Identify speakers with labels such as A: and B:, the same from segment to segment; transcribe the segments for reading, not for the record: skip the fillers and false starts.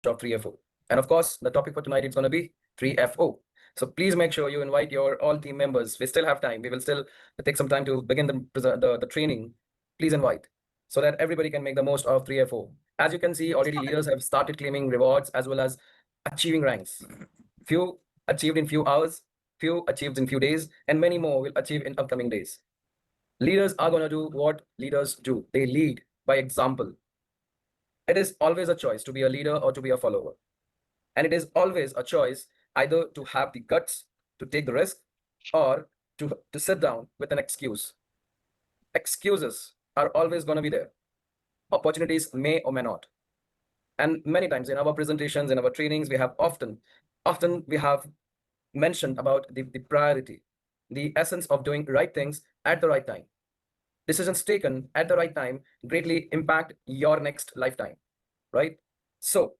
A: of 3FO. And of course, the topic for tonight is going to be 3FO. So please make sure you invite your all team members. We still have time. We will still take some time to begin the training. Please invite so that everybody can make the most of 3FO. As you can see, already leaders have started claiming rewards as well as achieving ranks. Few achieved in few hours, few achieved in few days, and many more will achieve in upcoming days. Leaders are going to do what leaders do. They lead by example. It is always a choice to be a leader or to be a follower. And it is always a choice either to have the guts to take the risk or to sit down with an excuse. Excuses are always going to be there. Opportunities may or may not. And many times in our presentations, in our trainings, we have often we have mentioned about the priority, the essence of doing right things at the right time. Decisions taken at the right time greatly impact your next lifetime, right? So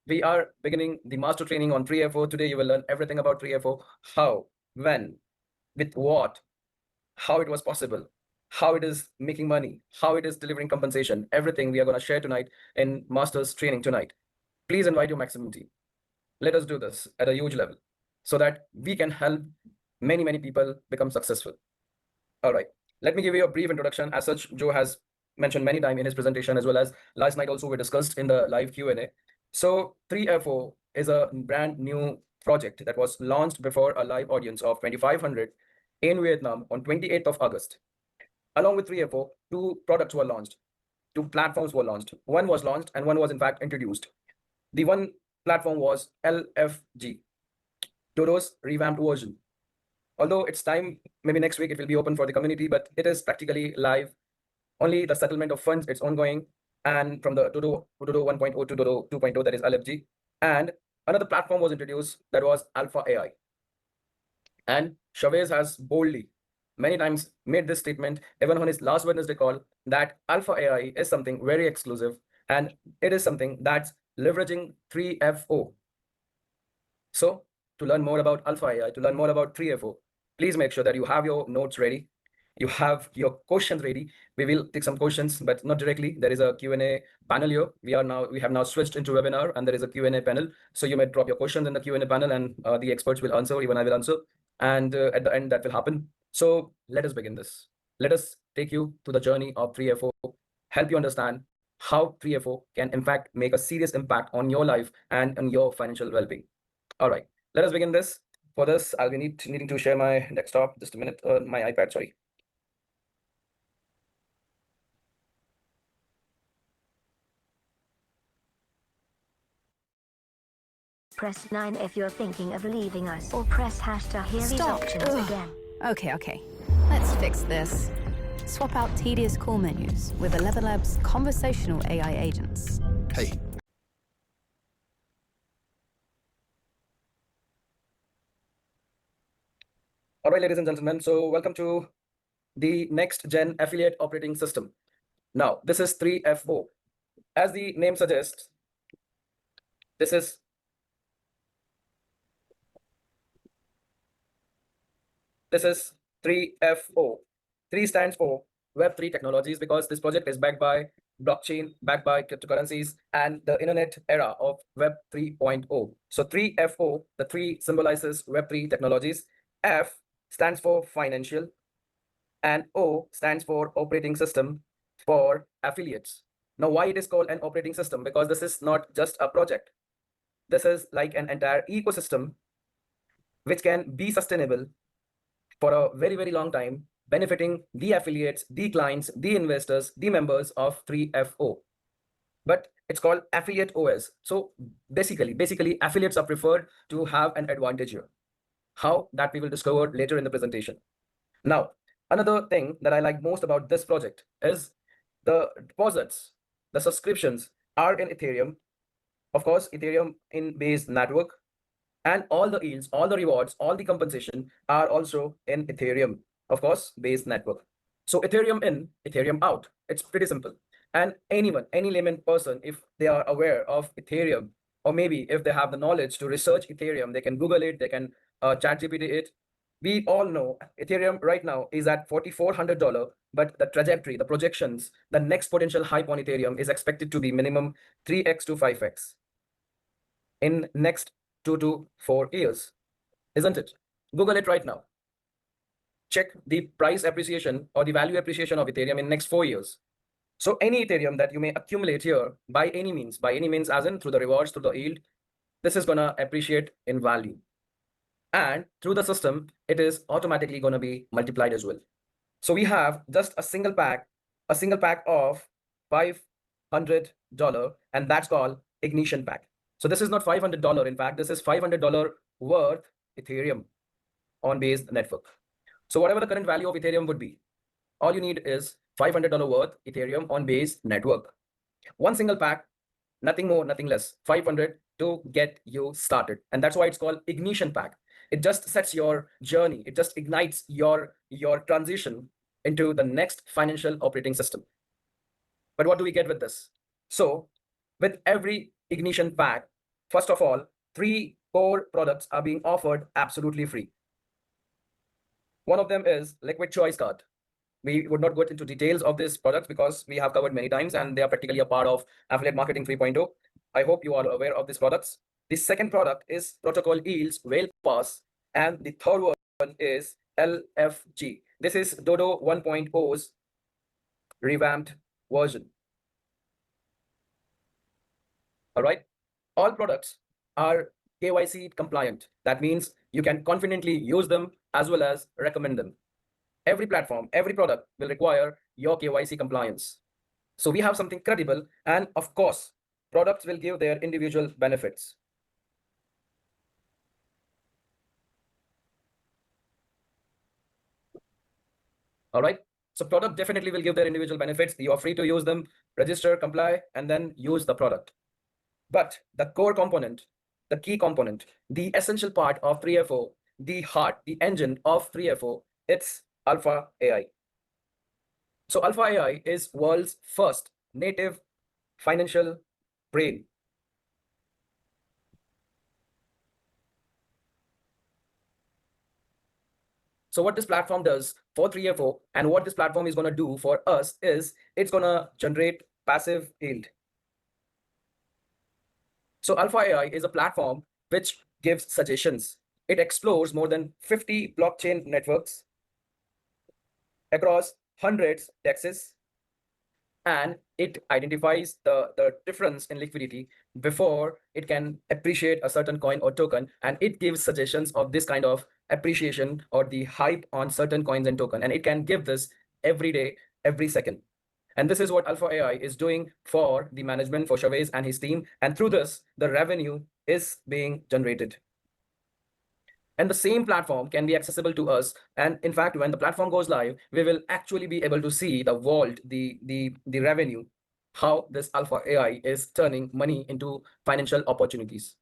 A: we are beginning the master training on 3FO. Today you will learn everything about 3FO, how, when, with what, how it was possible, how it is making money, how it is delivering compensation. Everything we are going to share tonight in master's training tonight. Please invite your maximum team. Let us do this at a huge level so that we can help many people become successful. All right, let me give you a brief introduction. As such, Joe has mentioned many times in his presentation, as well as last night also we discussed in the live Q&A. So 3FO is a brand new project that was launched before a live audience of 2,500 in Vietnam on 28th of August. Along with 3FO, two products were launched, two platforms were launched. One was launched and one was in fact introduced. The one platform was LFG, DoDO's revamped version. Although it's time, maybe next week it will be open for the community, but it is practically live. Only the settlement of funds, it's ongoing. And from the DoDO 1.0 to DoDO 2.0, that is LFG. And another platform was introduced, that was Alpha AI. And Chavez has boldly, many times made this statement, even on his last Wednesday call, that Alpha AI is something very exclusive, and it is something that's leveraging 3FO. So to learn more about Alpha AI, to learn more about 3FO, please make sure that you have your notes ready. You have your questions ready. We will take some questions, but not directly. There is a Q&A panel here. We have now switched into webinar, and there is a Q&A panel. So you may drop your questions in the Q&A panel, and the experts will answer. Even I will answer. And at the end, that will happen. So let us begin this. Let us take you to the journey of 3FO, help you understand how 3FO can in fact make a serious impact on your life and on your financial well-being. All right, let us begin this. For this, I'll be needing to share my desktop. Just a minute, my iPad, sorry.
B: Press 9 if you're thinking of leaving us, or press hash to hear these options again.
C: Okay. Let's fix this. Swap out tedious call menus with ElevenLabs conversational AI agents.
D: Hey.
A: All right, ladies and gentlemen, so welcome to the next gen affiliate operating system. Now, this is 3FO. As the name suggests, this is This is 3FO. 3 stands for Web3 technologies, because this project is backed by blockchain, backed by cryptocurrencies, and the internet era of Web 3.0. So 3FO, the 3 symbolizes Web3 technologies. F stands for financial, and O stands for operating system for affiliates. Now, why it is called an operating system? Because this is not just a project. This is like an entire ecosystem which can be sustainable for a very long time, benefiting the affiliates, the clients, the investors, the members of 3FO. But it's called affiliate OS. So basically affiliates are preferred to have an advantage here. How? That we will discover later in the presentation. Now, another thing that I like most about this project is the deposits, the subscriptions are in Ethereum. Of course, Ethereum in based network, and all the yields, all the rewards, all the compensation are also in Ethereum, of course, based network. So Ethereum in, Ethereum out. It's pretty simple. And anyone, any layman person, if they are aware of Ethereum, or maybe if they have the knowledge to research Ethereum, they can Google it, they can ChatGPT it. We all know Ethereum right now is at $4,400, but the trajectory, the projections, the next potential hype on Ethereum is expected to be minimum 3x to 5x. in next 2 to 4 years, isn't it? Google it right now. Check the price appreciation or the value appreciation of Ethereum in next 4 years. So any Ethereum that you may accumulate here by any means as in through the rewards, through the yield, this is gonna appreciate in value. And through the system, it is automatically gonna be multiplied as well. So we have just a single pack of $500, and that's called ignition pack. So this is not $500. In fact, this is $500 worth Ethereum on base network. So whatever the current value of Ethereum would be, all you need is $500 worth Ethereum on base network. One single pack, nothing more, nothing less, 500 to get you started. And that's why it's called ignition pack. It just sets your journey. It just ignites your transition into the next financial operating system. But what do we get with this? So with every ignition pack, first of all, 3 core products are being offered absolutely free. One of them is Liquid Choice Card. We would not go into details of these products because we have covered many times and they are practically a part of Affiliate Marketing 3.0. I hope you are aware of these products. The second product is Protocol Yeald's Whale Pass, and the third one is LFG. This is DoDO 1.0's revamped version. All right. All products are KYC compliant. That means you can confidently use them as well as recommend them. Every platform, every product will require your KYC compliance. So we have something credible, and of course, products will give their individual benefits. All right. So product definitely will give their individual benefits. You are free to use them, register, comply, and then use the product. But the core component, the key component, the essential part of 3FO, the heart, the engine of 3FO, it's Alpha AI. So Alpha AI is world's first native financial brain. So what this platform does for 3FO and what this platform is going to do for us is it's going to generate passive yield. So Alpha AI is a platform which gives suggestions. It explores more than 50 blockchain networks across hundreds DEXs, and it identifies the difference in liquidity before it can appreciate a certain coin or token, and it gives suggestions of this kind of appreciation or the hype on certain coins and token, and it can give this every day, every second. And this is what Alpha AI is doing for the management, for Chavez and his team. And through this, the revenue is being generated. And the same platform can be accessible to us. And in fact, when the platform goes live, we will actually be able to see the vault, the revenue, how this Alpha AI is turning money into financial opportunities.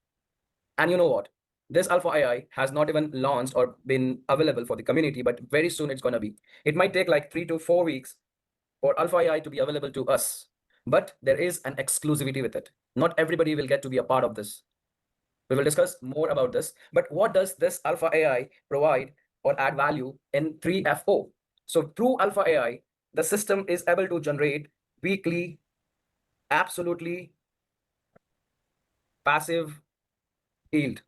A: And you know what? This Alpha AI has not even launched or been available for the community, but very soon it's going to be. It might take like 3 to 4 weeks for Alpha AI to be available to us, but there is an exclusivity with it. Not everybody will get to be a part of this. We will discuss more about this, but what does this Alpha AI provide or add value in 3FO? So through Alpha AI, the system is able to generate weekly, absolutely passive yield.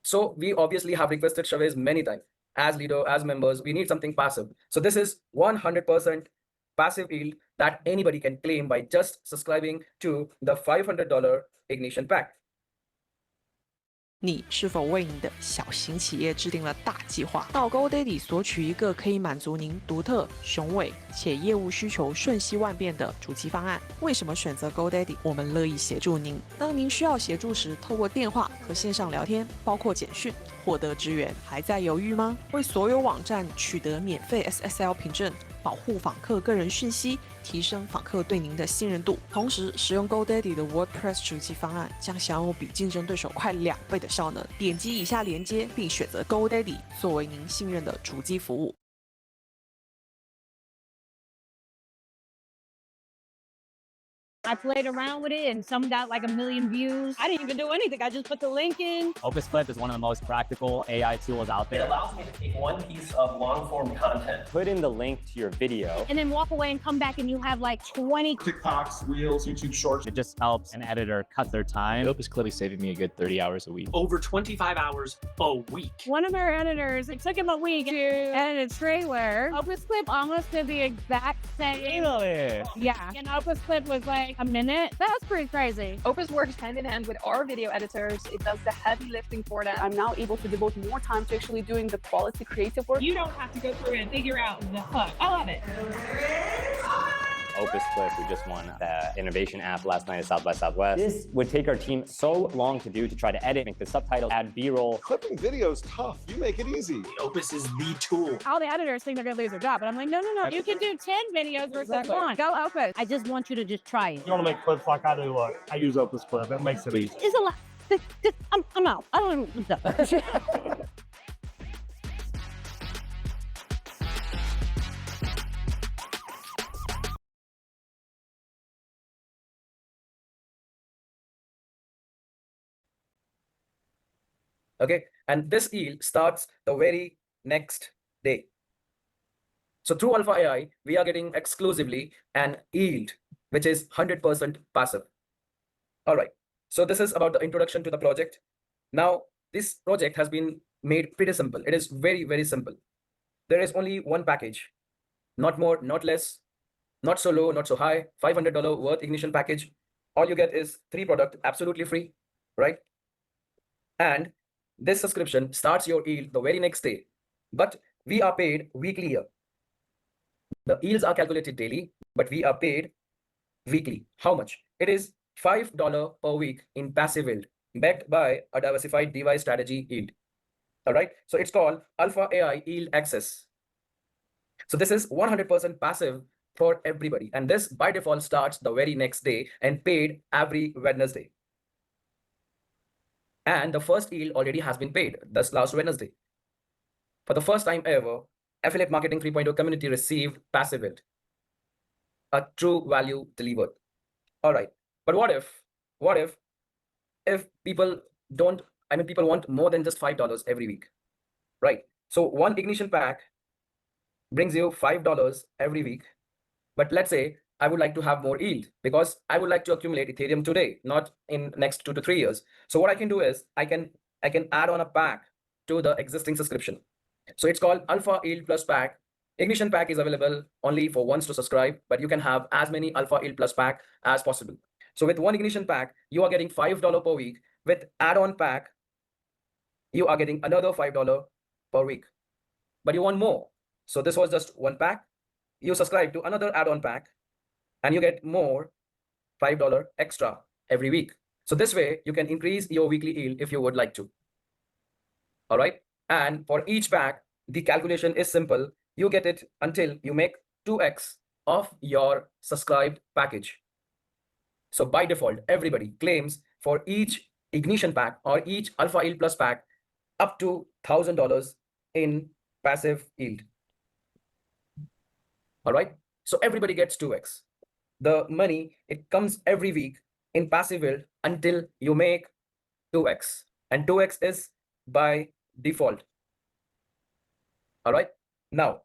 A: So we obviously have requested Chavez many times. As leader, as members, we need something passive. So this is 100% passive yield that anybody can claim by just subscribing to the $500 ignition pack.
D: 你是否为你的小型企业制定了大计划？到 GoDaddy 索取一个可以满足您独特、雄伟且业务需求瞬息万变的主机方案。为什么选择 GoDaddy？ 我们乐意协助您。当您需要协助时，透过电话和线上聊天，包括简讯，获得支援。还在犹豫吗？为所有网站取得免费 SSL 凭证，保护访客个人讯息，提升访客对您的信任度。同时，使用 GoDaddy 的 WordPress 主机方案，将享有比竞争对手快2倍的效能。点击以下链接，并选择 GoDaddy 作为您信任的主机服务。
E: I played around with it and some got like 1 million views. I didn't even do anything. I just put the link in.
F: Opus Clip is one of the most practical AI tools out there.
G: It allows me to take one piece of long form content,
F: Put in the link to your video.
E: And then walk away and come back and you have like 20.
H: TikToks, Reels, YouTube Shorts.
F: It just helps an editor cut their time.
I: Opus Clip is saving me a good 30 hours a week.
G: over 25 hours a week.
E: One of our editors, it took him a week to edit a trailer. Opus Clip almost did the exact same. Yeah. And Opus Clip was like a minute. That was pretty crazy.
J: Opus works hand in hand with our video editors. It does the heavy lifting for them. I'm now able to devote more time to actually doing the quality creative work.
E: You don't have to go through and figure out the hook. I love it.
F: Opus Clip, we just won the innovation app last night at South by Southwest. This would take our team so long to do, to try to edit, make the subtitles, add B-roll.
H: Clipping video is tough. You make it easy.
G: Opus is the tool.
E: All the editors think they're going to lose their job. But I'm like, no. You can do 10 videos versus one. Go Opus. I just want you to just try it.
K: You want to make clips like I do, look. I use Opus Clip. It makes it easy.
E: It's a lot. I'm out. I don't even.
A: Okay, and this yield starts the very next day. So through Alpha AI, we are getting exclusively an yield, which is 100% passive. All right, so this is about the introduction to the project. Now, this project has been made pretty simple. It is very, very simple. There is only one package, not more, not less, not so low, not so high, $500 worth ignition package. All you get is 3 products absolutely free, right? And this subscription starts your yield the very next day, but we are paid weekly here. The yields are calculated daily, but we are paid weekly. How much? It is $5 per week in passive yield, backed by a diversified device strategy yield. All right, so it's called Alpha AI Yield Access. So this is 100% passive for everybody, and this by default starts the very next day and paid every Wednesday. And the first yield already has been paid this last Wednesday. For the first time ever, Affiliate Marketing 3.0 community received passive yield, a true value delivered. All right, but what if people don't, people want more than just $5 every week, right? So one ignition pack brings you $5 every week. But let's say I would like to have more yield because I would like to accumulate Ethereum today, not in next 2 to 3 years. So what I can do is I can add on a pack to the existing subscription. So it's called Alpha Yield Plus Pack. Ignition pack is available only for ones to subscribe, but you can have as many Alpha Yield Plus pack as possible. So with one ignition pack, you are getting $5 per week. With add-on pack, you are getting another $5 per week. But you want more. So this was just one pack. You subscribe to another add-on pack, and you get more $5 extra every week. So this way you can increase your weekly yield if you would like to. All right. And for each pack, the calculation is simple. You get it until you make 2x of your subscribed package. So by default, everybody claims for each ignition pack or each Alpha Yield Plus pack up to $1,000 in passive yield. All right. So everybody gets 2x. The money, it comes every week in passive yield until you make 2x. And 2x is by default. All right. Now,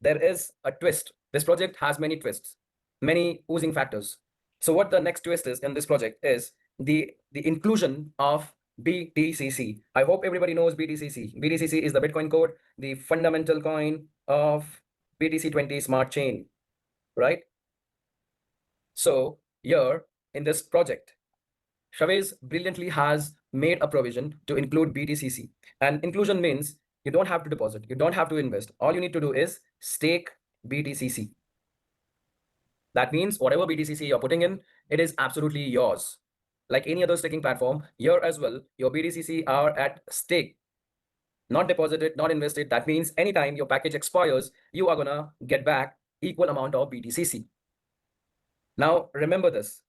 A: there is a twist. This project has many twists, many oozing factors. So what the next twist is in this project is the inclusion of BTCC. I hope everybody knows BTCC. BTCC is the Bitcoin code, the fundamental coin of BTC20 smart chain, right? So here in this project, Chavez brilliantly has made a provision to include BTCC. And inclusion means you don't have to deposit, you don't have to invest. All you need to do is stake BTCC. That means whatever BTCC you're putting in, it is absolutely yours. Like any other staking platform, here as well, your BTCC are at stake, not deposited, not invested. That means anytime your package expires, you are gonna get back equal amount of BTCC. Now, remember this.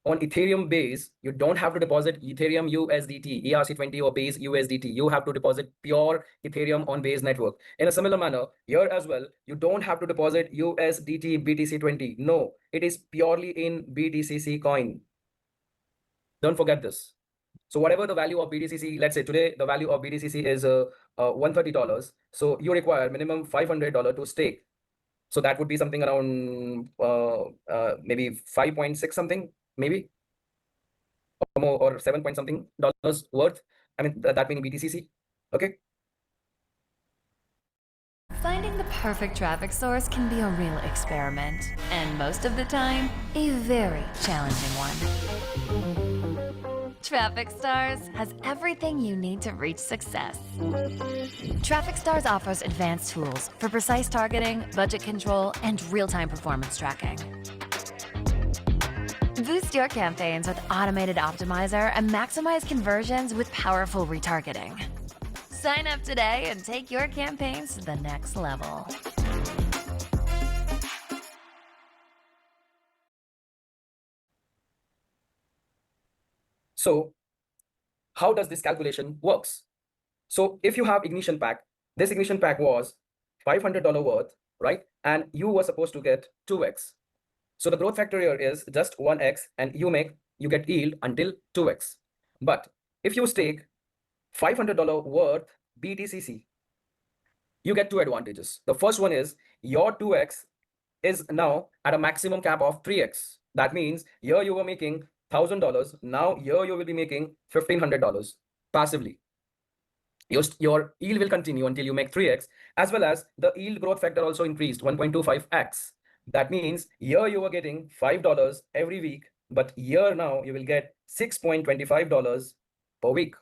A: on Ethereum base, you don't have to deposit Ethereum USDT, ERC20 or base USDT. You have to deposit pure Ethereum on base network. In a similar manner, here as well, you don't have to deposit USDT BTC20. No, it is purely in BTCC coin. Don't forget this. So whatever the value of BTCC, let's say today the value of BTCC is $130. So you require minimum $500 to stake. So that would be something around maybe 5.6 something, maybe or more, or 7 point something dollars worth. I mean that meaning BTCC. Okay.
L: Finding the perfect traffic source can be a real experiment, and most of the time, a very challenging one. Traffic Stars has everything you need to reach success. Traffic Stars offers advanced tools for precise targeting, budget control, and real-time performance tracking. Boost your campaigns with automated optimizer and maximize conversions with powerful retargeting. Sign up today and take your campaigns to the next level.
A: So how does this calculation works? So if you have ignition pack, this ignition pack was $500 worth, right? And you were supposed to get 2x. So the growth factor here is just 1x, and you get yield until 2x. But if you stake $500 worth BTCC, you get two advantages. The first one is your 2x is now at a maximum cap of 3x. That means here you were making $1,000. Now here you will be making $1,500 passively. Your yield will continue until you make 3x, as well as the yield growth factor also increased 1.25x. That means here you were getting $5 every week, but here now you will get $6.25 per week.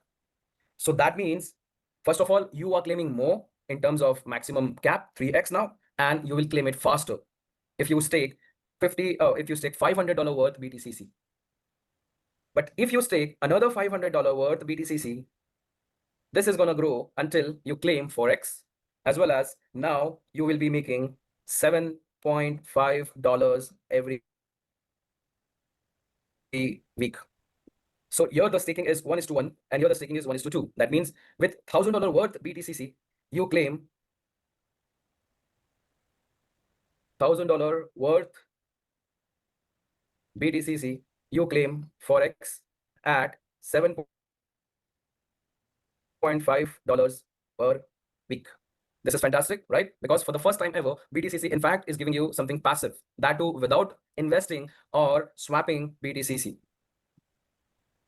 A: So that means, first of all, you are claiming more in terms of maximum cap, 3x now, and you will claim it faster if you stake $500 worth BTCC. But if you stake another $500 worth BTCC, this is going to grow until you claim 4x, as well as now you will be making $7.5 every week. So here the staking is 1:1, and here the staking is 1:2. That means with $1,000 worth BTCC, you claim $1,000 worth BTCC, you claim 4x at $7.5 per week. This is fantastic, right? Because for the first time ever, BTCC in fact is giving you something passive, that too without investing or swapping BTCC.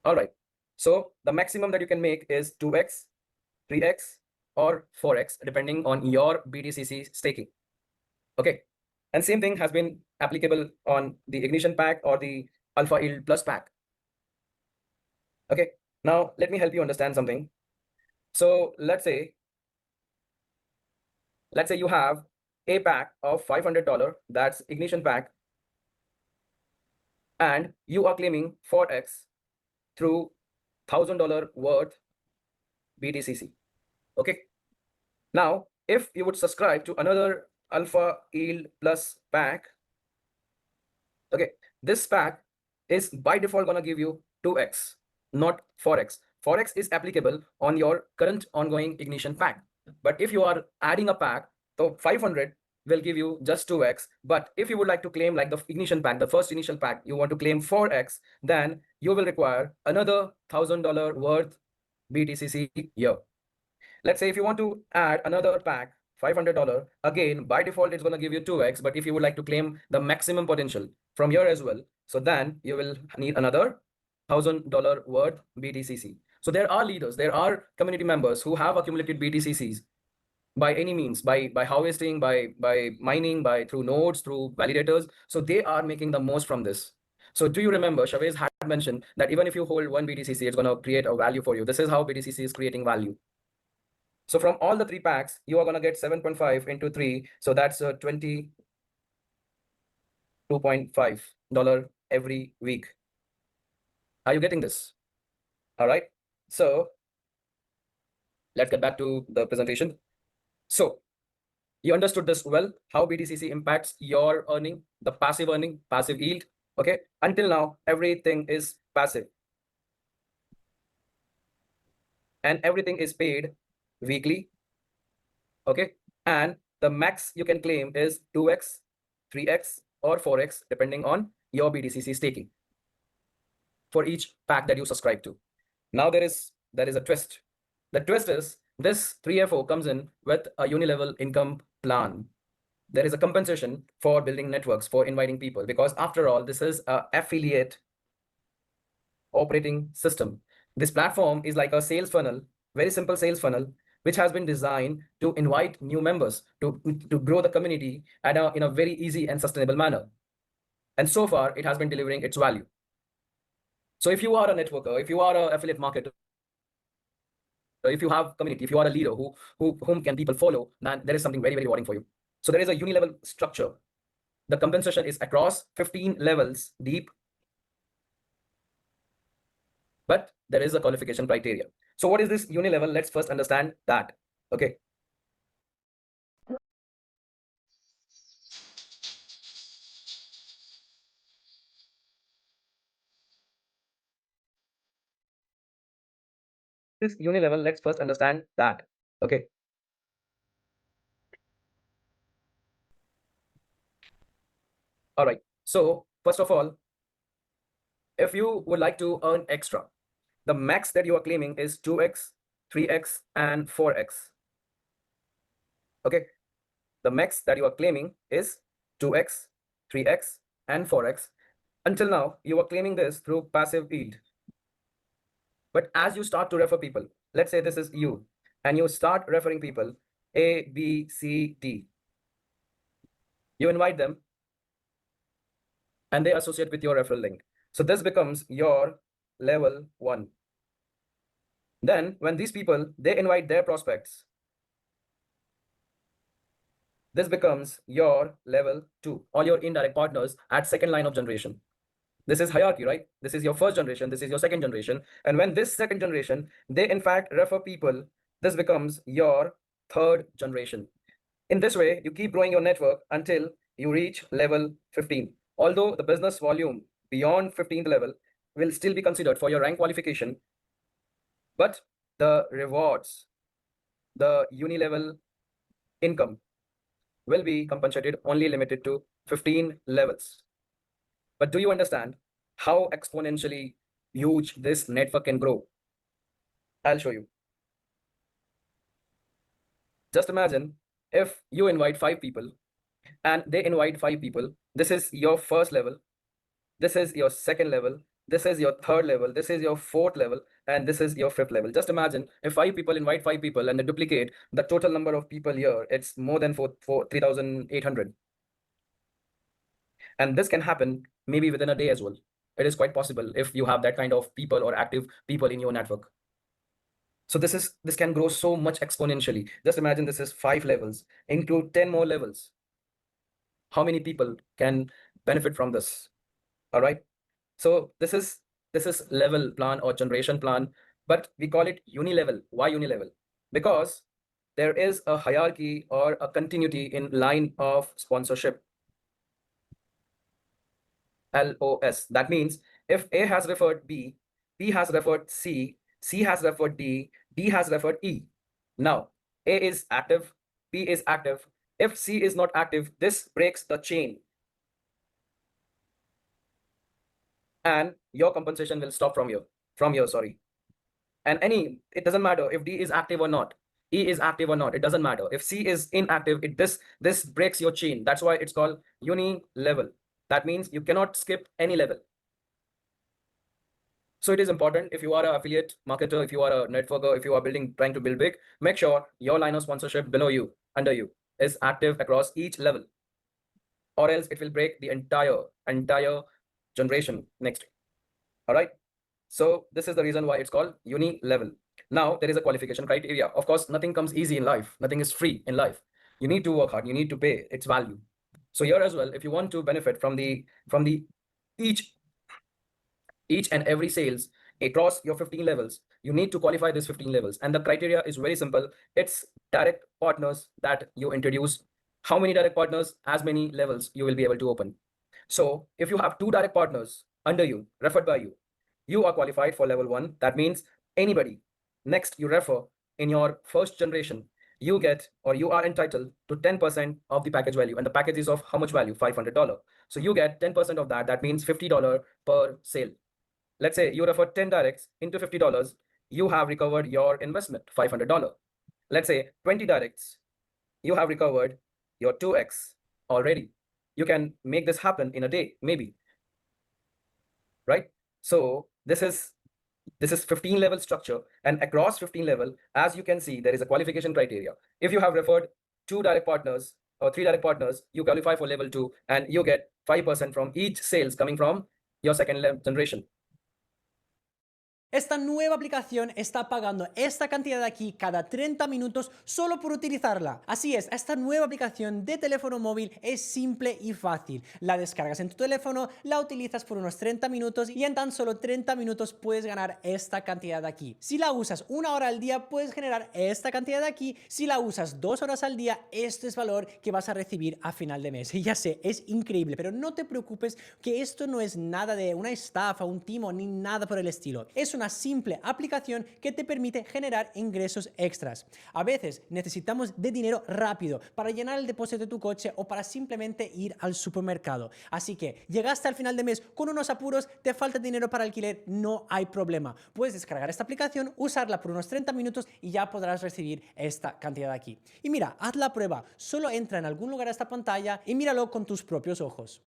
A: All right, so the maximum that you can make is 2x, 3x, or 4x, depending on your BTCC staking. Okay, and same thing has been applicable on the Ignition pack or the Alpha Yield Plus pack. Okay, now let me help you understand something. So let's say you have a pack of $500, that's Ignition pack, and you are claiming 4x through $1,000 worth BTCC. Okay, now if you would subscribe to another Alpha Yield Plus pack, okay, this pack is by default gonna give you 2x, not 4x. 4x is applicable on your current ongoing Ignition pack. But if you are adding a pack, so 500 will give you just 2x. But if you would like to claim like the Ignition pack, the first initial pack, you want to claim 4x, then you will require another $1,000 worth BTCC here. Let's say if you want to add another pack, $500, again, by default, it's going to give you 2x. But if you would like to claim the maximum potential from here as well, so then you will need another $1,000 worth BTCC. So there are leaders, there are community members who have accumulated BTCCs by any means, by harvesting, by mining, through nodes, through validators. So they are making the most from this. So do you remember Chavez had mentioned that even if you hold one BTCC, it's going to create a value for you. This is how BTCC is creating value. So from all the three packs, you are going to get 7.5 into 3. So that's $22.5 every week. Are you getting this? All right. So let's get back to the presentation. So you understood this well, how BTCC impacts your earning, the passive earning, passive yield. Okay, until now, everything is passive. And everything is paid weekly. Okay, and the max you can claim is 2x, 3x, or 4x, depending on your BTCC staking for each pack that you subscribe to. Now there is a twist. The twist is this 3FO comes in with a unilevel income plan. There is a compensation for building networks, for inviting people, because after all, this is an affiliate operating system. This platform is like a sales funnel, very simple sales funnel, which has been designed to invite new members, to grow the community in a very easy and sustainable manner. And so far, it has been delivering its value. So if you are a networker, if you are an affiliate marketer, if you have community, if you are a leader whom can people follow, then there is something very, very rewarding for you. So there is a unilevel structure. The compensation is across 15 levels deep, but there is a qualification criteria. So what is this unilevel? Let's first understand that. Okay. This unilevel, let's first understand that. Okay. All right. So first of all, if you would like to earn extra, the max that you are claiming is 2x, 3x, and 4x. Okay. The max that you are claiming is 2x, 3x, and 4x. Until now, you are claiming this through passive yield. But as you start to refer people, let's say this is you, and you start referring people A, B, C, D. You invite them, and they associate with your referral link. So this becomes your level 1. Then when these people, they invite their prospects, this becomes your level 2, all your indirect partners at second line of generation. This is hierarchy, right? This is your first generation, this is your second generation. And when this second generation, they in fact refer people, this becomes your third generation. In this way, you keep growing your network until you reach level 15. Although the business volume beyond 15th level will still be considered for your rank qualification, but the rewards, the unilevel income will be compensated only limited to 15 levels. But do you understand how exponentially huge this network can grow? I'll show you. Just imagine if you invite 5 people and they invite 5 people. This is your first level. This is your second level. This is your third level. This is your fourth level. And this is your fifth level. Just imagine if 5 people invite 5 people and they duplicate the total number of people here. It's more than 3,800. And this can happen maybe within a day as well. It is quite possible if you have that kind of people or active people in your network. So this can grow so much exponentially. Just imagine this is 5 levels, include 10 more levels. How many people can benefit from this? All right. So this is level plan or generation plan, but we call it unilevel. Why unilevel? Because there is a hierarchy or a continuity in line of sponsorship. LOS. That means if A has referred B, B has referred C, C has referred D, D has referred E. Now, A is active, B is active. If C is not active, this breaks the chain. And your compensation will stop from here, sorry. And it doesn't matter if D is active or not, E is active or not, it doesn't matter. If C is inactive, this breaks your chain. That's why it's called uni-level. That means you cannot skip any level. So it is important if you are an affiliate marketer, if you are a networker, if you are trying to build big, make sure your line of sponsorship below you, under you, is active across each level, or else it will break the entire generation next. All right. So this is the reason why it's called uni-level. Now there is a qualification criteria. Of course, nothing comes easy in life. Nothing is free in life. You need to work hard. You need to pay its value. So here as well, if you want to benefit from each and every sales across your 15 levels, you need to qualify these 15 levels. And the criteria is very simple. It's direct partners that you introduce. How many direct partners? As many levels you will be able to open. So if you have 2 direct partners under you, referred by you, you are qualified for level 1. That means anybody next you refer in your first generation, you get, or you are entitled to 10% of the package value. And the package is of how much value? $500. So you get 10% of that. That means $50 per sale. Let's say you refer 10 directs into $50. You have recovered your investment, $500. Let's say 20 directs, you have recovered your 2x already. You can make this happen in a day, maybe. Right? So this is 15 level structure, and across 15 level, as you can see, there is a qualification criteria. If you have referred 2 direct partners or 3 direct partners, you qualify for level 2, and you get 5% from each sales coming from your second generation.
M: Esta nueva aplicación está pagando esta cantidad de aquí cada 30 minutos solo por utilizarla. Así es, esta nueva aplicación de teléfono móvil es simple y fácil. La descargas en tu teléfono, la utilizas por unos 30 minutos y en tan solo 30 minutos puedes ganar esta cantidad de aquí. Si la usas 1 hora al día, puedes generar esta cantidad de aquí. Si la usas 2 horas al día, este es valor que vas a recibir a final de mes. Y ya sé, es increíble, pero no te preocupes que esto no es nada de una estafa, un timo, ni nada por el estilo. Es una simple aplicación que te permite generar ingresos extras. A veces necesitamos de dinero rápido para llenar el depósito de tu coche o para simplemente ir al supermercado. Así que llegaste al final de mes con unos apuros, te falta dinero para alquiler, no hay problema. Puedes descargar esta aplicación, usarla por unos 30 minutos y ya podrás recibir esta cantidad de aquí. Y mira, haz la prueba. Solo entra en algún lugar a esta pantalla y míralo con tus propios ojos.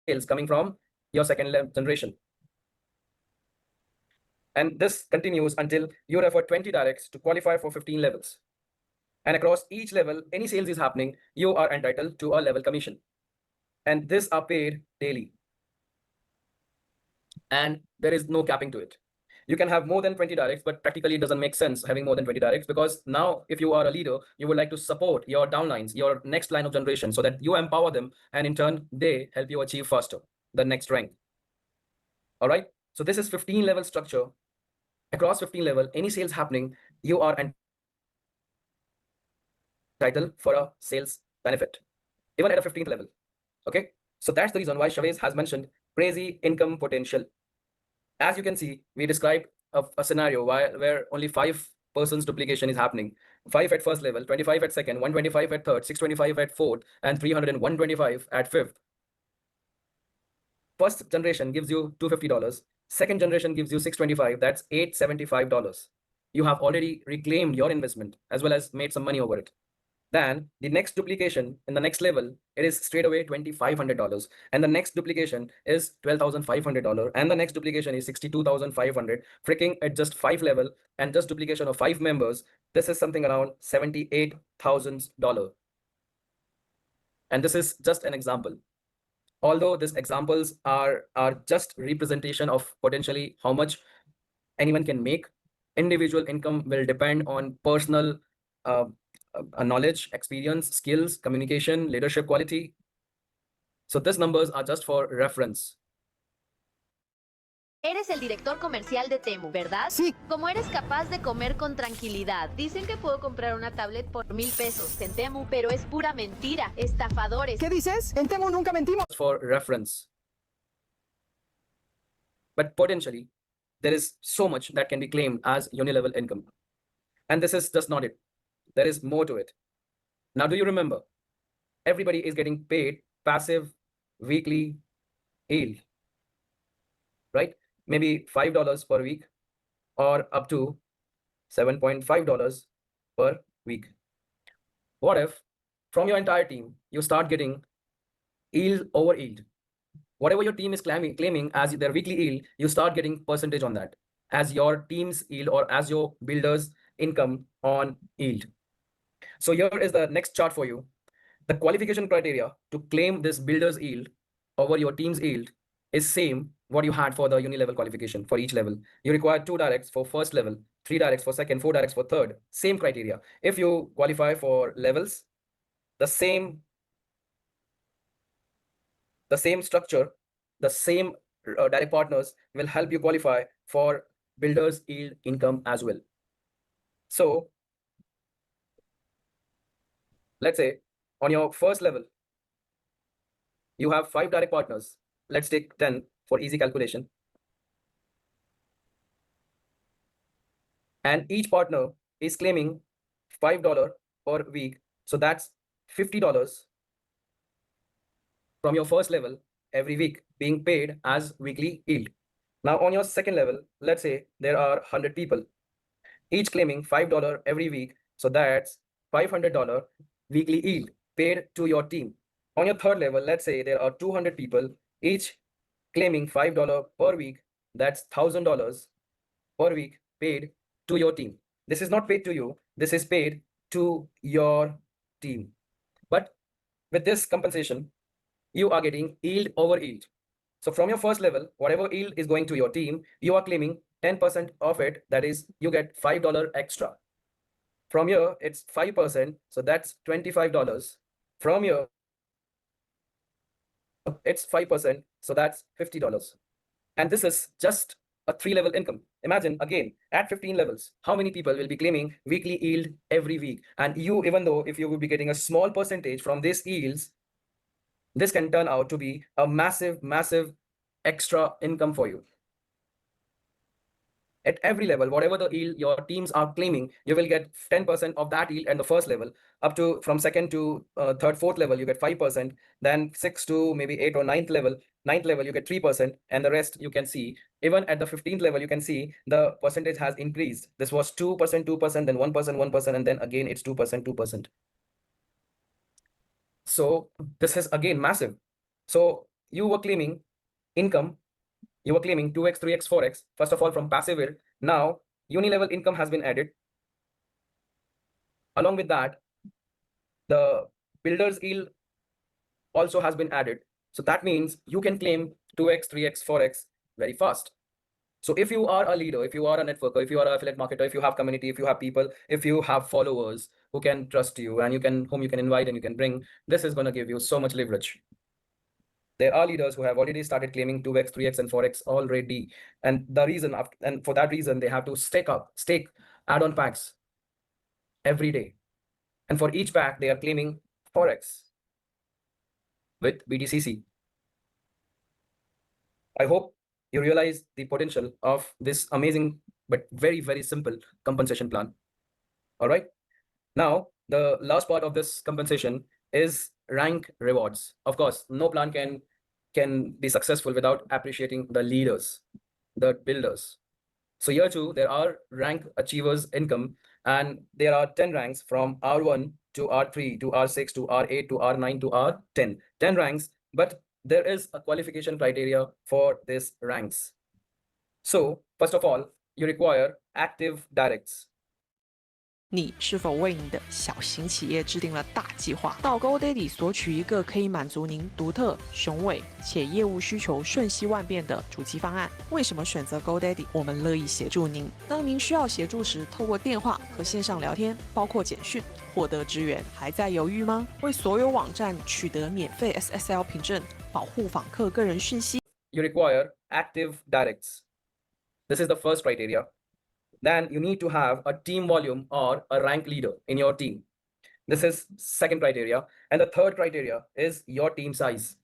A: Sales coming from your second generation. And this continues until you refer 20 directs to qualify for 15 levels. And across each level, any sales is happening, you are entitled to a level commission. And these are paid daily. And there is no capping to it. You can have more than 20 directs, but practically it doesn't make sense having more than 20 directs, because now if you are a leader, you would like to support your downlines, your next line of generation, so that you empower them, and in turn, they help you achieve faster the next rank. All right. So this is 15 level structure. Across 15 level, any sales happening, you are entitled for a sales benefit, even at a 15th level. Okay. So that's the reason why Chavez has mentioned crazy income potential. As you can see, we described a scenario where only 5 persons duplication is happening. 5 at first level, 25 at second, 125 at third, 625 at fourth, and 300 and 125 at fifth. First generation gives you $250. Second generation gives you $625. That's $875. You have already reclaimed your investment as well as made some money over it. Then the next duplication in the next level, it is straight away $2,500. And the next duplication is $12,500. And the next duplication is $62,500. Freaking at just 5 level and just duplication of 5 members, this is something around $78,000. And this is just an example. Although these examples are just representation of potentially how much anyone can make, individual income will depend on personal knowledge, experience, skills, communication, leadership quality. So these numbers are just for reference.
N: Eres el director comercial de Temu, ¿verdad?
O: Sí.
N: ¿Cómo eres capaz de comer con tranquilidad? Dicen que puedo comprar una tablet por $1,000 en Temu, pero es pura mentira. Estafadores.
O: ¿Qué dices? En Temu nunca mentimos.
A: For reference. But potentially, there is so much that can be claimed as unilevel income. And this is just not it. There is more to it. Now, do you remember? Everybody is getting paid passive weekly yield, right? Maybe $5 per week or up to $7.5 per week. What if from your entire team, you start getting yield over yield? Whatever your team is claiming as their weekly yield, you start getting percentage on that as your team's yield or as your builder's income on yield. So here is the next chart for you. The qualification criteria to claim this builder's yield over your team's yield is same what you had for the uni-level qualification for each level. You require 2 directs for first level, 3 directs for second, 4 directs for third. Same criteria. If you qualify for levels, the same structure, the same direct partners will help you qualify for builder's yield income as well. So let's say on your first level, you have 5 direct partners. Let's take 10 for easy calculation. And each partner is claiming $5 per week. So that's $50 from your first level every week being paid as weekly yield. Now on your second level, let's say there are 100 people, each claiming $5 every week. So that's $500 weekly yield paid to your team. On your third level, let's say there are 200 people, each claiming $5 per week. That's $1,000 per week paid to your team. This is not paid to you. This is paid to your team. But with this compensation, you are getting yield over yield. So from your first level, whatever yield is going to your team, you are claiming 10% of it. That is, you get $5 extra. From here, it's 5%. So that's $25. From here, it's 5%. So that's $50. And this is just a 3-level income. Imagine again, at 15 levels, how many people will be claiming weekly yield every week? And you, even though if you will be getting a small percentage from these yields, this can turn out to be a massive, massive extra income for you. At every level, whatever the yield your teams are claiming, you will get 10% of that yield at the first level. Up to from second to third, fourth level, you get 5%. Then 6th to maybe 8th or 9th level, you get 3%. And the rest you can see, even at the 15th level, you can see the percentage has increased. This was 2%, 2%, then 1%, 1%, and then again it's 2%, 2%. So this is again massive. So you were claiming income, you were claiming 2x, 3x, 4x, first of all from passive yield. Now uni-level income has been added. Along with that, the builder's yield also has been added. So that means you can claim 2x, 3x, 4x very fast. So if you are a leader, if you are a networker, if you are an affiliate marketer, if you have community, if you have people, if you have followers who can trust you and whom you can invite and you can bring, this is going to give you so much leverage. There are leaders who have already started claiming 2x, 3x, and 4x already. And the reason, and for that reason, they have to stake add-on packs every day. And for each pack, they are claiming 4x with BTCC. I hope you realize the potential of this amazing but very, very simple compensation plan. All right. Now, the last part of this compensation is rank rewards. Of course, no plan can be successful without appreciating the leaders, the builders. So here too, there are rank achievers income, and there are 10 ranks from R1 to R3 to R6 to R8 to R9 to R10. 10 ranks, but there is a qualification criteria for these ranks. So first of all, you require active directs.
D: 你是否为你的小型企业制定了大计划？到 GoDaddy 索取一个可以满足您独特、雄伟且业务需求瞬息万变的主机方案。为什么选择 GoDaddy？ 我们乐意协助您。当您需要协助时，透过电话和线上聊天，包括简讯，获得支援。还在犹豫吗？为所有网站取得免费 SSL 凭证，保护访客个人讯息。
A: You require active directs. This is the first criteria. Then you need to have a team volume or a rank leader in your team. This is second criteria. And the third criteria is your team size.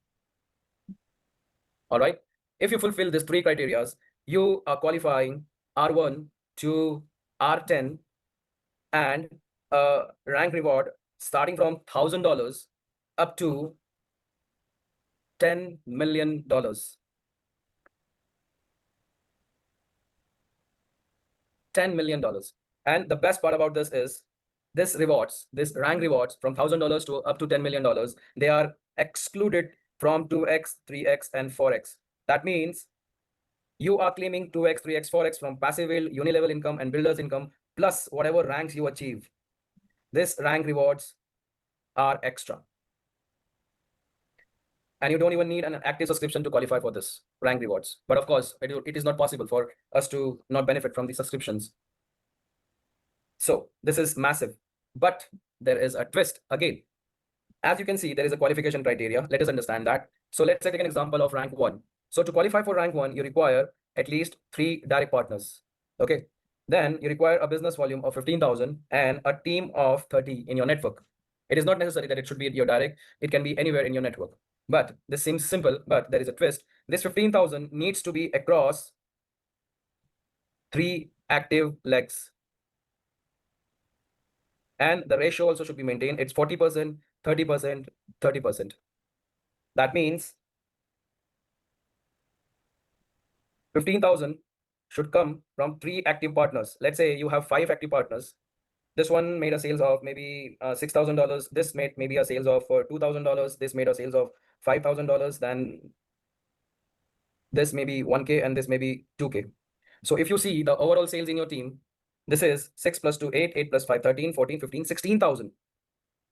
A: All right. If you fulfill these 3 criteria, you are qualifying R1 to R10 and rank reward starting from $1,000 up to $10 million. $10 million. And the best part about this is this rank rewards from $1,000 to up to $10 million, they are excluded from 2x, 3x, and 4x. That means you are claiming 2x, 3x, 4x from passive yield, unilevel income, and builder's income, plus whatever ranks you achieve. This rank rewards are extra. And you don't even need an active subscription to qualify for this rank rewards. But of course, it is not possible for us to not benefit from the subscriptions. So this is massive. But there is a twist again. As you can see, there is a qualification criteria. Let us understand that. So let's take an example of rank 1. So to qualify for rank 1, you require at least 3 direct partners. Okay. Then you require a business volume of 15,000 and a team of 30 in your network. It is not necessary that it should be your direct. It can be anywhere in your network. But this seems simple, but there is a twist. This 15,000 needs to be across 3 active legs. And the ratio also should be maintained. It's 40%, 30%, 30%. That means 15,000 should come from 3 active partners. Let's say you have 5 active partners. This one made a sales of maybe $6,000. This made maybe a sales of $2,000. This made a sales of $5,000. Then this may be 1K and this may be 2K. So if you see the overall sales in your team, this is 6 plus 2, 8, 8 plus 5, 13, 14, 15, 16,000.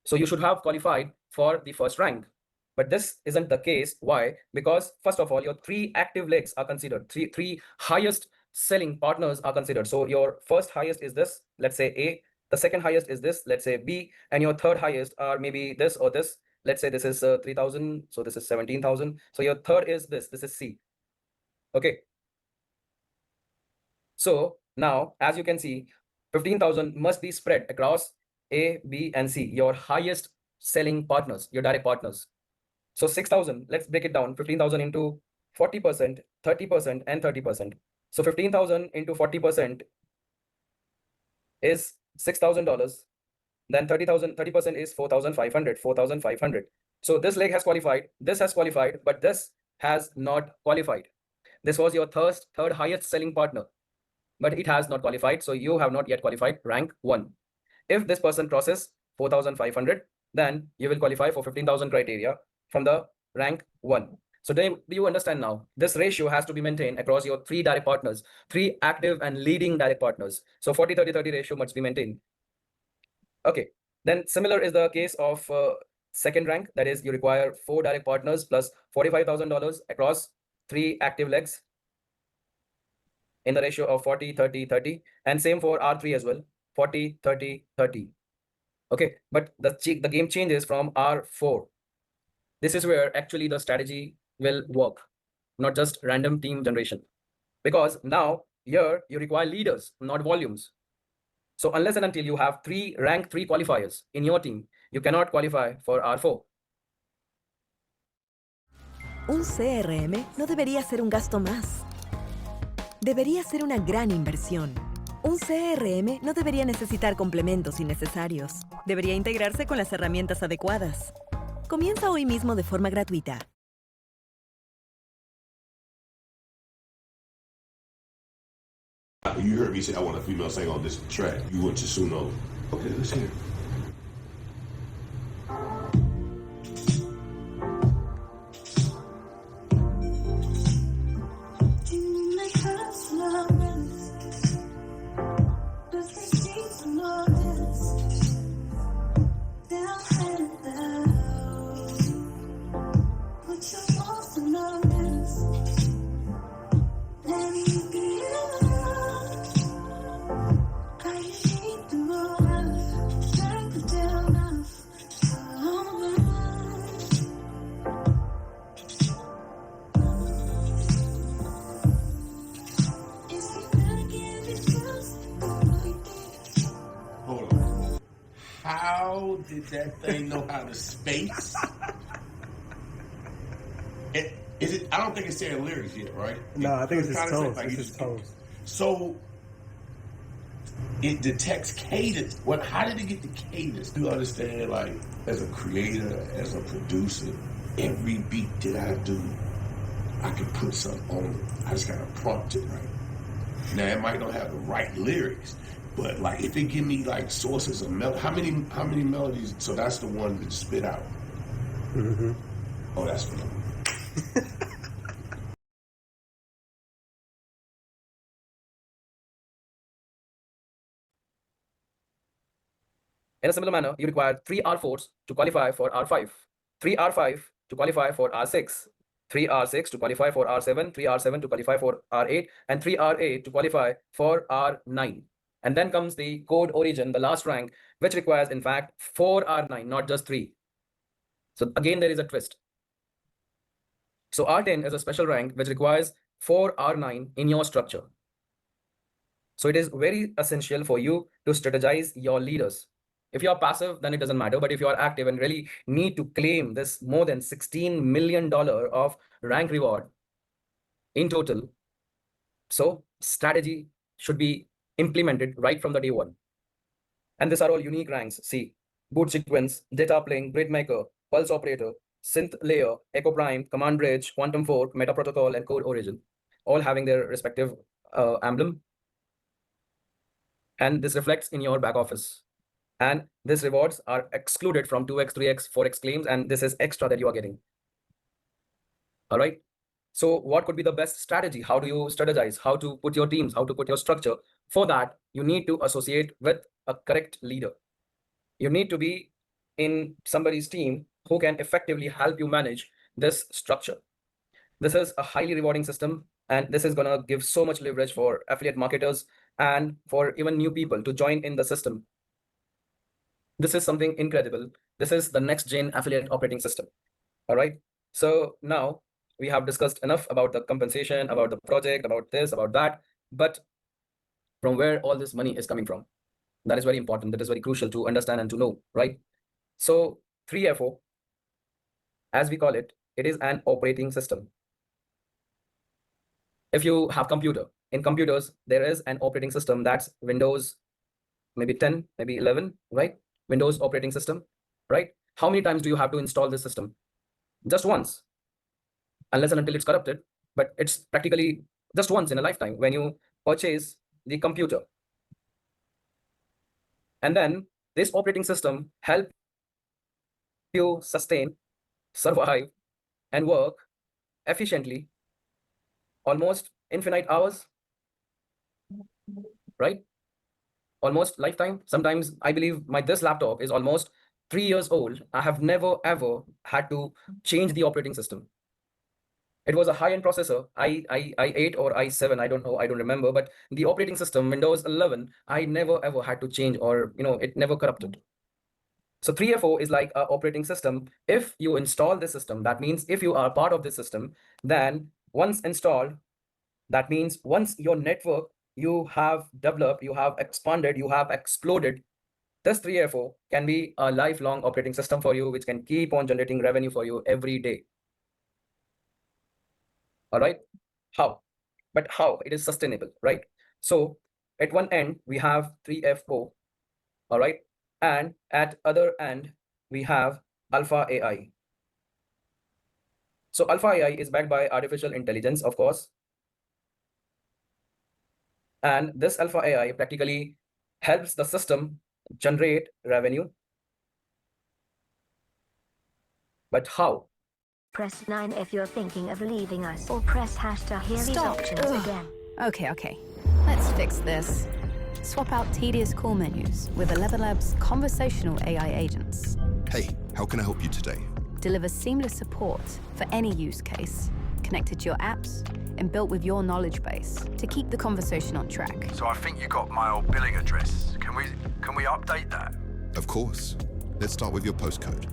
A: So you should have qualified for the first rank. But this isn't the case. Why? Because first of all, your 3 active legs are considered. Three highest selling partners are considered. So your first highest is this, let's say A. The second highest is this, let's say B. And your third highest are maybe this or this. Let's say this is 3,000. So this is 17,000. So your third is this is C. Okay. So now, as you can see, 15,000 must be spread across A, B, and C, your highest selling partners, your direct partners. So 6,000, let's break it down, 15,000 into 40%, 30%, and 30%. So 15,000 into 40% is $6,000. Then 30% is 4,500. So this leg has qualified, this has qualified, but this has not qualified. This was your third highest selling partner, but it has not qualified. So you have not yet qualified rank 1. If this person crosses 4,500, then you will qualify for 15,000 criteria from the rank 1. So do you understand now? This ratio has to be maintained across your 3 direct partners, 3 active and leading direct partners. So 40-30-30 ratio must be maintained. Okay. Then similar is the case of second rank. That is, you require 4 direct partners plus $45,000 across 3 active legs in the ratio of 40-30-30. And same for R3 as well, 40-30-30. Okay. But the game changes from R4. This is where actually the strategy will work, not just random team generation. Because now here you require leaders, not volumes. So unless and until you have rank 3 qualifiers in your team, you cannot qualify for R4.
O: Un CRM no debería ser un gasto más. Debería ser una gran inversión. Un CRM no debería necesitar complementos innecesarios. Debería integrarse con las herramientas adecuadas. Comienza hoy mismo de forma gratuita.
P: You heard me say I want a female singer on this track. You went to Suno. Okay, let's hear it.
Q: How did that thing know how to space? Is it? I don't think it's saying lyrics yet, right?
K: No, I think it's his toes.
Q: Like
K: it's his toes.
Q: So it detects cadence. How did it get the cadence? You understand, like, as a creator, as a producer, every beat that I do, I can put something on it. I just gotta prompt it right. Now, it might not have the right lyrics, but like, if it give me like sources of how many melodies? So that's the one that spit out. Mm-hmm. Oh, that's the one.
A: In a similar manner, you require 3 R4s to qualify for R5, 3 R5 to qualify for R6, 3 R6 to qualify for R7, 3 R7 to qualify for R8, and 3 R8 to qualify for R9. And then comes the code origin, the last rank, which requires, in fact, 4 R9, not just 3. So again, there is a twist. So R10 is a special rank which requires 4 R9 in your structure. So it is very essential for you to strategize your leaders. If you are passive, then it doesn't matter. But if you are active and really need to claim this more than $16 million of rank reward in total, so strategy should be implemented right from the day one. And these are all unique ranks. See, boot sequence, data plane, grid maker, pulse operator, synth layer, echo prime, command bridge, quantum fork, meta protocol, and code origin, all having their respective emblem. And this reflects in your back office. And these rewards are excluded from 2x, 3x, 4x claims, and this is extra that you are getting. All right. So what could be the best strategy? How do you strategize? How to put your teams? How to put your structure? For that, you need to associate with a correct leader. You need to be in somebody's team who can effectively help you manage this structure. This is a highly rewarding system, and this is going to give so much leverage for affiliate marketers and for even new people to join in the system. This is something incredible. This is the next gen affiliate operating system. All right. So now we have discussed enough about the compensation, about the project, about this, about that. But from where all this money is coming from, that is very important. That is very crucial to understand and to know, right? So 3FO, as we call it, it is an operating system. If you have computer, in computers, there is an operating system that's Windows, maybe 10, maybe 11, right? Windows operating system, right? How many times do you have to install this system? Just once, unless and until it's corrupted, but it's practically just once in a lifetime when you purchase the computer. And then this operating system helps you sustain, survive, and work efficiently, almost infinite hours, right? Almost lifetime. Sometimes I believe this laptop is almost 3 years old. I have never ever had to change the operating system. It was a high-end processor, i8 or i7, I don't know, I don't remember, but the operating system, Windows 11, I never ever had to change, or it never corrupted. So 3FO is like an operating system. If you install the system, that means if you are part of the system, then once installed, that means once your network you have developed, you have expanded, you have exploded, this 3FO can be a lifelong operating system for you, which can keep on generating revenue for you every day. All right. How? But how? It is sustainable, right? So at one end, we have 3FO, all right? And at other end, we have Alpha AI. So Alpha AI is backed by artificial intelligence, of course. And this Alpha AI practically helps the system generate revenue. But how?
B: Press 9 if you're thinking of leaving us, or press hash to hear these options again.
C: Okay. Let's fix this. Swap out tedious call menus with the Lab's conversational AI agents.
R: Hey, how can I help you today?
C: Deliver seamless support for any use case, connected to your apps and built with your knowledge base to keep the conversation on track.
S: So I think you got my old billing address. Can we update that?
R: Of course. Let's start with your postcode.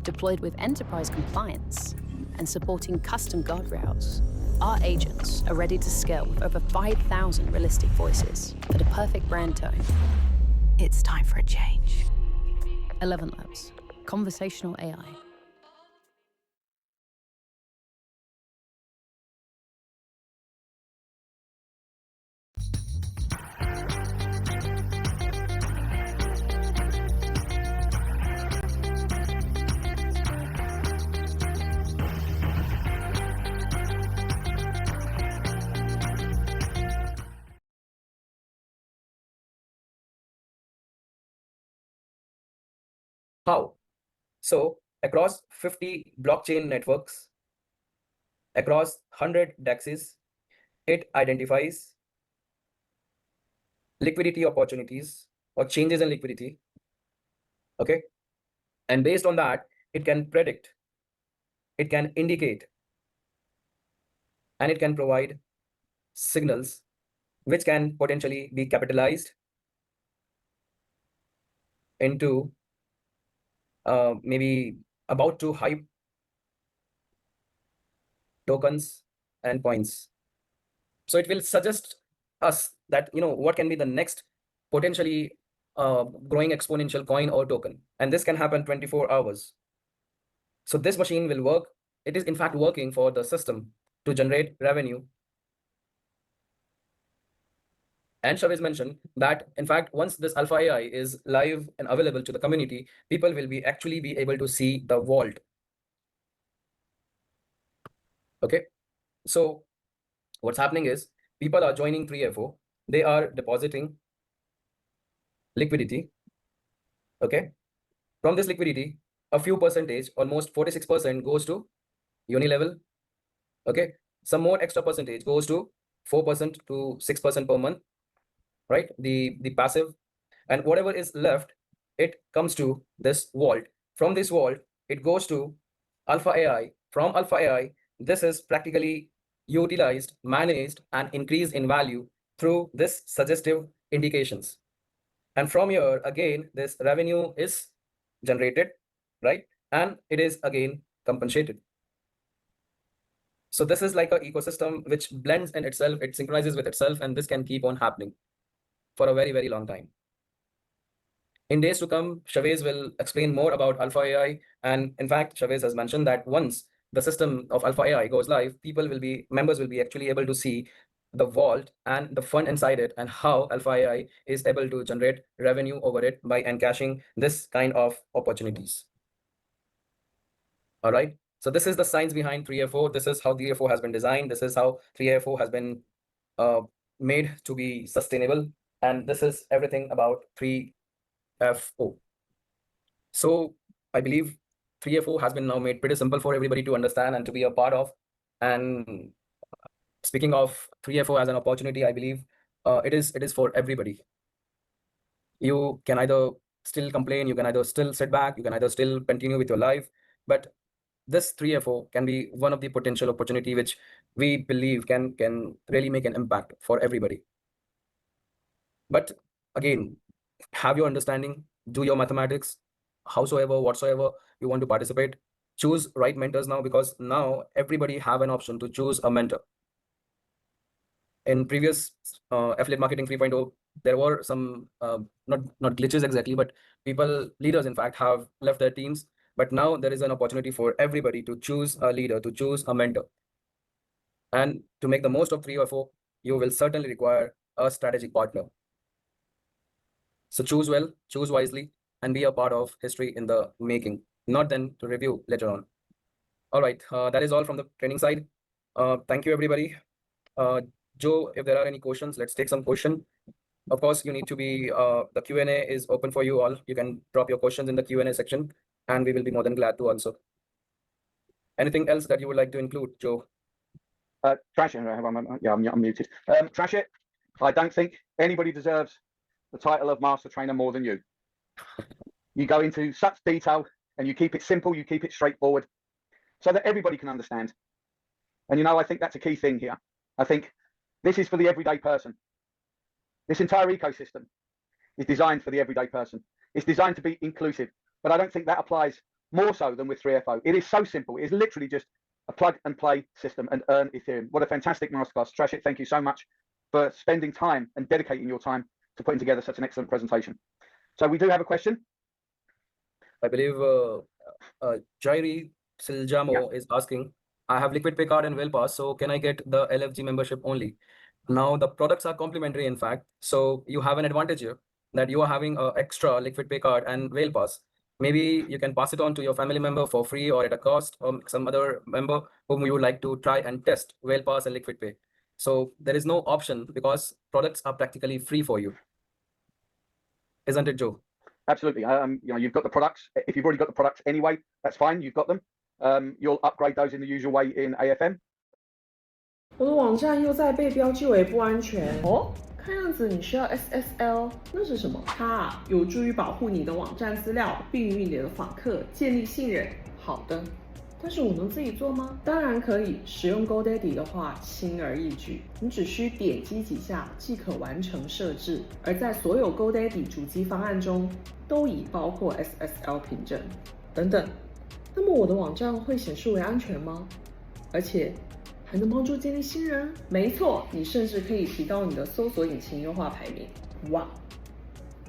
T: Deployed with enterprise compliance and supporting custom guardrails, our agents are ready to scale with over 5,000 realistic voices for the perfect brand tone. It's time for a change. 11 Labs, conversational AI.
A: How? So across 50 blockchain networks, across 100 DEXs, it identifies liquidity opportunities or changes in liquidity. Okay. And based on that, it can predict, it can indicate, and it can provide signals which can potentially be capitalized into maybe about to hype tokens and points. So it will suggest us that, what can be the next potentially growing exponential coin or token. And this can happen 24 hours. So this machine will work. It is in fact working for the system to generate revenue. And Chavez mentioned that, in fact, once this alpha AI is live and available to the community, people will actually be able to see the vault. Okay, so what's happening is people are joining 3FO. They are depositing liquidity. Okay, from this liquidity, a few percentage, almost 46% goes to uni level. Okay, some more extra percentage goes to 4% to 6% per month, right? The passive, and whatever is left, it comes to this vault. From this vault, it goes to alpha AI. From alpha AI, this is practically utilized, managed, and increased in value through this suggestive indications. And from here, again, this revenue is generated, right? And it is again compensated. So this is like an ecosystem which blends in itself, it synchronizes with itself, and this can keep on happening for a very, very long time. In days to come, Chavez will explain more about alpha AI. And in fact, Chavez has mentioned that once the system of alpha AI goes live, members will be actually able to see the vault and the fund inside it, and how alpha AI is able to generate revenue over it by encashing this kind of opportunities. All right. So this is the science behind 3FO. This is how 3FO has been designed. This is how 3FO has been made to be sustainable. And this is everything about 3FO. So I believe 3FO has been now made pretty simple for everybody to understand and to be a part of. And speaking of 3FO as an opportunity, I believe it is for everybody. You can either still complain, you can either still sit back, you can either still continue with your life, but this 3FO can be one of the potential opportunity which we believe can really make an impact for everybody. But again, have your understanding, do your mathematics, howsoever, whatsoever you want to participate. Choose right mentors now, because now everybody have an option to choose a mentor. In previous affiliate marketing 3.0, there were some not glitches exactly, but leaders in fact have left their teams. But now there is an opportunity for everybody to choose a leader, to choose a mentor. And to make the most of 3FO, you will certainly require a strategic partner. So choose well, choose wisely, and be a part of history in the making, not then to review later on. All right, that is all from the training side. Thank you, everybody. Joe, if there are any questions, let's take some question. Of course, you need to be, the Q&A is open for you all. You can drop your questions in the Q&A section, and we will be more than glad to answer. Anything else that you would like to include, Joe?
U: Trash it. Yeah, I'm muted. Trash it. I don't think anybody deserves the title of master trainer more than you. You go into such detail, and you keep it simple, you keep it straightforward, so that everybody can understand. And I think that's a key thing here. I think this is for the everyday person. This entire ecosystem is designed for the everyday person. It's designed to be inclusive, but I don't think that applies more so than with 3FO. It is so simple. It is literally just a plug and play system and earn Ethereum. What a fantastic masterclass. Trashit, thank you so much for spending time and dedicating your time to putting together such an excellent presentation. So we do have a question.
A: I believe Jairi Siljamo is asking, I have LquidPay card and WhalePass, so can I get the LFG membership only? Now the products are complementary, in fact. So you have an advantage here that you are having an extra LquidPay card and WhalePass. Maybe you can pass it on to your family member for free or at a cost, or some other member whom you would like to try and test WhalePass and LquidPay. So there is no option because products are practically free for you. Isn't it, Joe?
U: Absolutely. You've got the products. If you've already got the products anyway, that's fine. You've got them. You'll upgrade those in the usual way in AFM.
I: 我的网站又在被标记为不安全哦。看样子你需要 SSL， 那是什么？它有助于保护你的网站资料，并与你的访客建立信任。好的，但是我能自己做吗？当然可以。使用 GoDaddy 的话，轻而易举，你只需点击几下即可完成设置。而在所有 GoDaddy 主机方案中，都已包括 SSL 凭证。等等，那么我的网站会显示为安全吗？而且还能帮助建立信任？没错，你甚至可以提高你的搜索引擎优化排名。哇，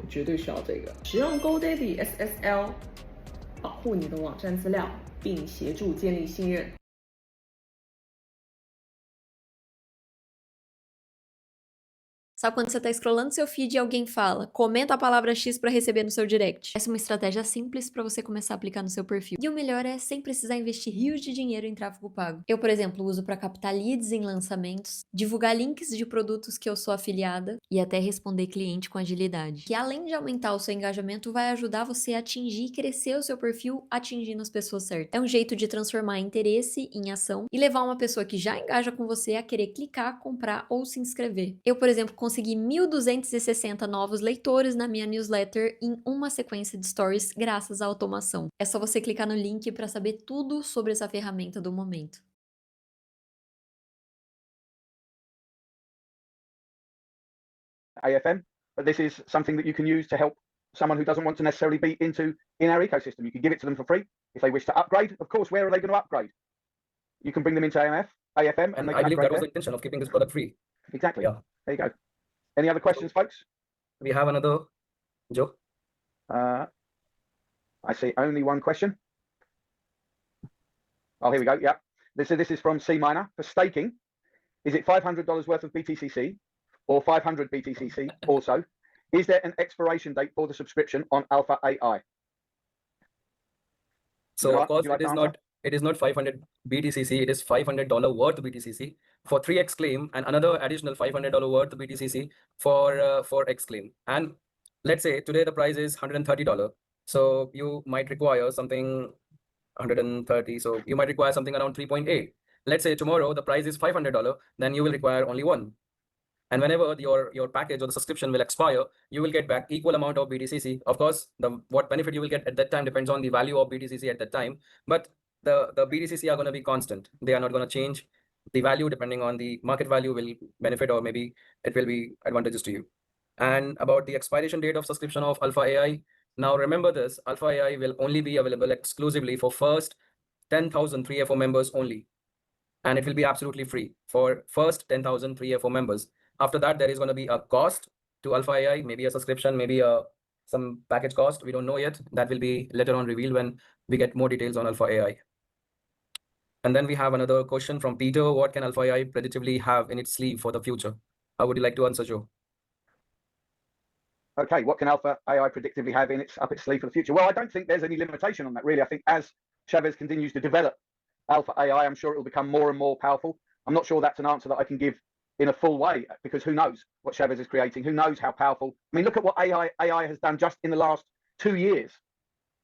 I: 我绝对需要这个。使用 GoDaddy SSL 保护你的网站资料，并协助建立信任。
V: Sabe quando você tá scrollando seu feed e alguém fala, comenta a palavra X para receber no seu direct? Essa é uma estratégia simples para você começar a aplicar no seu perfil. E o melhor é sem precisar investir rios de dinheiro em tráfego pago. Eu, por exemplo, uso para captar leads em lançamentos, divulgar links de produtos que eu sou afiliada e até responder cliente com agilidade. Que além de aumentar o seu engajamento, vai ajudar você a atingir e crescer o seu perfil atingindo as pessoas certas. É um jeito de transformar interesse em ação e levar uma pessoa que já engaja com você a querer clicar, comprar ou se inscrever. Eu, por exemplo, consegui 1.260 novos leitores na minha newsletter em uma sequência de stories graças à automação. É só você clicar no link para saber tudo sobre essa ferramenta do momento.
U: AFM, but this is something that you can use to help someone who doesn't want to necessarily be in our ecosystem. You can give it to them for free. If they wish to upgrade, of course, where are they going to upgrade? You can bring them into AFM, and they can
A: I believe that was the
U: there.
A: intention of keeping this product free.
U: Exactly.
A: Yeah.
U: There you go. Any other questions, folks?
A: We have another, Joe.
U: I see only one question. Oh, here we go. Yeah. This is from CEFI. For staking, is it $500 worth of BTCC or 500 BTCC also? Is there an expiration date for the subscription on Alpha AI?
A: So of course it is not 500 BTCC, it is $500 worth BTCC for 3x claim and another additional $500 worth BTCC for X claim. And let's say today the price is $130. So you might require something 130. So you might require something around 3.8. Let's say tomorrow the price is $500, then you will require only one. And whenever your package or the subscription will expire, you will get back equal amount of BTCC. Of course, what benefit you will get at that time depends on the value of BTCC at that time. But the BTCC are going to be constant. They are not going to change. The value depending on the market value will benefit, or maybe it will be advantageous to you. And about the expiration date of subscription of Alpha AI, now remember this, Alpha AI will only be available exclusively for first 10,000 3FO members only. And it will be absolutely free for first 10,000 3FO members. After that, there is going to be a cost to Alpha AI, maybe a subscription, maybe some package cost. We don't know yet. That will be later on revealed when we get more details on Alpha AI. And then we have another question from Peter. What can Alpha AI predictively have in its sleeve for the future? How would you like to answer, Joe?
U: Okay, what can Alpha AI predictively have up its sleeve for the future? Well, I don't think there's any limitation on that, really. I think as Chavez continues to develop Alpha AI, I'm sure it will become more and more powerful. I'm not sure that's an answer that I can give in a full way, because who knows what Chavez is creating? Who knows how powerful? I mean, look at what AI has done just in the last 2 years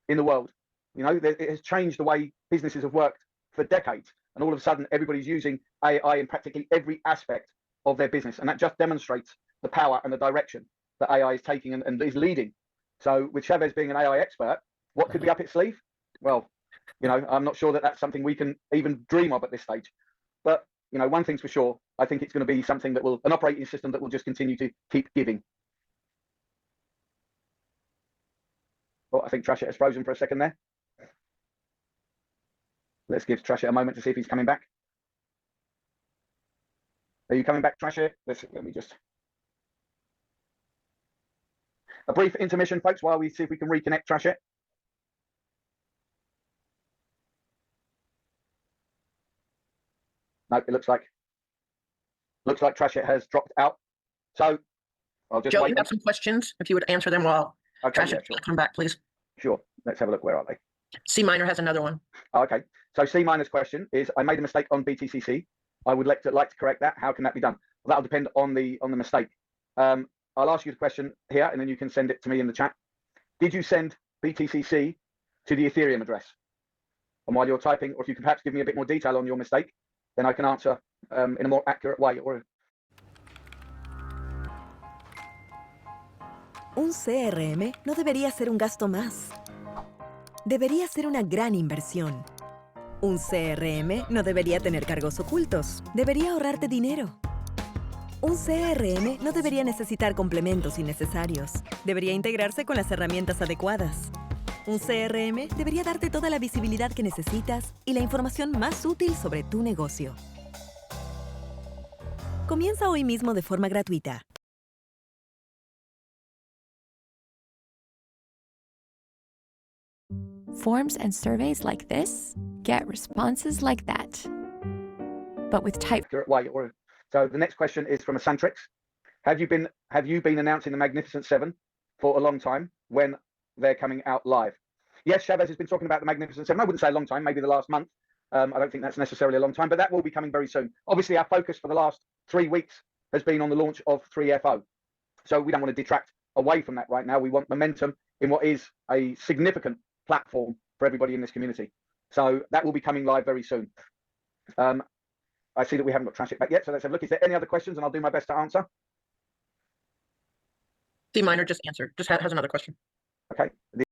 U: in the world. You know, it has changed the way businesses have worked for decades. And all of a sudden, everybody's using AI in practically every aspect of their business. And that just demonstrates the power and the direction that AI is taking and is leading. So with Chavez being an AI expert, what could be up its sleeve? Well, you know, I'm not sure that that's something we can even dream of at this stage. But you know, one thing's for sure, I think it's going to be something that will, an operating system that will just continue to keep giving. Oh, I think Trashit has frozen for a second there. Let's give Trashit a moment to see if he's coming back. Are you coming back, Trashit? Let me just... A brief intermission, folks, while we see if we can reconnect Trashit. No, it looks like Trashit has dropped out. So I'll just
W: Joe,
U: wait.
W: you have some questions. If you would answer them while Trashit come back, please.
U: Sure. Let's have a look. Where are they?
W: CEFI has another one.
U: Okay. So CEFI's question is: I made a mistake on BTCC. I would like to correct that. How can that be done? Well, that'll depend on the mistake. I'll ask you the question here, and then you can send it to me in the chat. did you send BTCC to the Ethereum address? And while you're typing, or if you can perhaps give me a bit more detail on your mistake, then I can answer in a more accurate way.
O: Un CRM no debería ser un gasto más. Debería ser una gran inversión. Un CRM no debería tener cargos ocultos. Debería ahorrarte dinero. Un CRM no debería necesitar complementos innecesarios. Debería integrarse con las herramientas adecuadas. Un CRM debería darte toda la visibilidad que necesitas y la información más útil sobre tu negocio. Comienza hoy mismo de forma gratuita.
F: Forms and surveys like this get responses like that. But with type.
U: So the next question is from a Santrix. Have you been announcing the Magnificent Seven for a long time when they're coming out live? Yes, Chavez has been talking about the Magnificent Seven. I wouldn't say a long time, maybe the last month. I don't think that's necessarily a long time, but that will be coming very soon. Obviously, our focus for the last 3 weeks has been on the launch of 3FO. So we don't want to detract away from that right now. We want momentum in what is a significant platform for everybody in this community. So that will be coming live very soon. I see that we haven't got traffic back yet, so let's have a look. Is there any other questions? And I'll do my best to answer.
W: Miner just answered. Just has another question.
U: Okay.